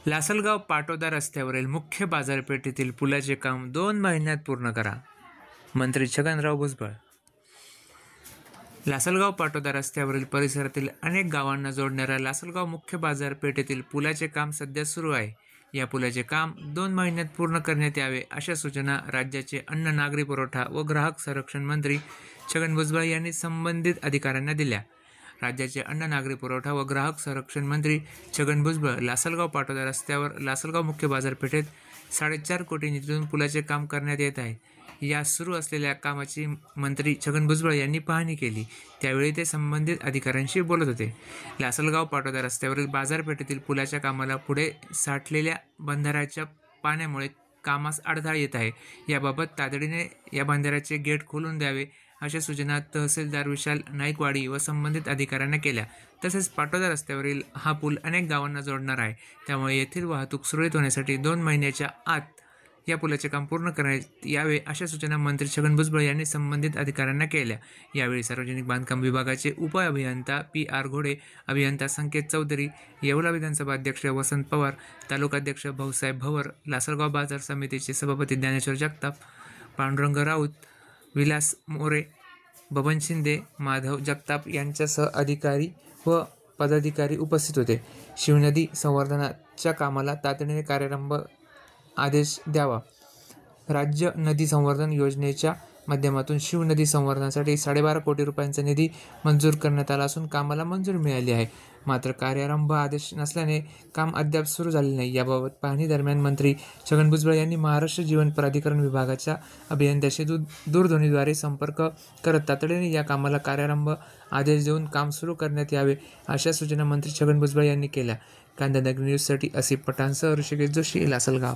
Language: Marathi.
लासलगाव पाटोदा रस्त्यावरील मुख्य बाजारपेठेतील पुलाचे काम 2 महिन्यात पूर्ण करा. मंत्री छगनराव भुजबळ. लासलगाव पाटोदा रस्त्यावरील परिसरातील अनेक गावांना जोडणाऱ्या लासलगाव मुख्य बाजारपेठेतील पुलाचे काम सध्या सुरू आहे. या पुलाचे काम 2 महिन्यात पूर्ण करण्यात यावे अशा सूचना राज्याचे अन्न, नागरी पुरवठा व ग्राहक संरक्षण मंत्री छगन भुजबळ यांनी संबंधित अधिकाऱ्यांना दिल्या. राज्याचे अन्न, नागरी पुरवठा व ग्राहक संरक्षण मंत्री छगन भुजबळ लासलगाव पाटोदा रस्त्यावर लासलगाव मुख्य बाजारपेठेत 4.5 कोटी निधीतून पुलाचे काम करण्यात येत आहे. या सुरू असलेल्या कामाची मंत्री छगन भुजबळ यांनी पाहणी केली. त्यावेळी ते संबंधित अधिकाऱ्यांशी बोलत होते. लासलगाव पाटोदा रस्त्यावरील बाजारपेठेतील पुलाच्या कामाला पुढे साठलेल्या बंधाऱ्याच्या पाण्यामुळे कामास अडथळा येत आहे. याबाबत तातडीने या बंधाऱ्याचे गेट खोलून द्यावे अशा सूचना तहसीलदार विशाल नाईकवाडी व संबंधित अधिकाऱ्यांना केल्या. तसेच पाटोदा रस्त्यावरील हा पूल अनेक गावांना जोडणार आहे. त्यामुळे येथील वाहतूक सुरळीत होण्यासाठी 2 महिन्याच्या आत या पुलाचे काम पूर्ण करण्यात यावे अशा सूचना मंत्री छगन भुजबळ यांनी संबंधित अधिकाऱ्यांना केल्या. यावेळी सार्वजनिक बांधकाम विभागाचे उप अभियंता PR घोडे, अभियंता संकेत चौधरी, येवला विधानसभा अध्यक्ष वसंत पवार, तालुकाध्यक्ष भाऊसाहेब भवर, लासलगाव बाजार समितीचे सभापती ज्ञानेश्वर जगताप, पांडुरंग राऊत, विलास मोरे, बबन शिंदे, माधव जगताप यांच्यासह अधिकारी व पदाधिकारी उपस्थित होते. शिवनदी संवर्धनाच्या कामाला तातडीने कार्यारंभ आदेश द्यावा. राज्य नदी संवर्धन योजनेच्या माध्यमातून शिवनदी संवर्धनासाठी 12.5 कोटी रुपयांचा निधी मंजूर करण्यात आला असून कामाला मंजुरी मिळाली आहे. मात्र कार्यारंभ आदेश नसल्याने काम अद्याप सुरू झाले नाही. याबाबत पाहणी दरम्यान मंत्री छगन भुजबळ यांनी महाराष्ट्र जीवन प्राधिकरण विभागाच्या अभियंत्याशी दूरध्वनीद्वारे संपर्क करत तातडीने या कामाला कार्यारंभ आदेश देऊन काम सुरू करण्यात यावे अशा सूचना मंत्री छगन भुजबळ यांनी केल्या. कांदानगर न्यूजसाठी असिफ पठाणसह ऋषिकेश जोशी, लासलगाव.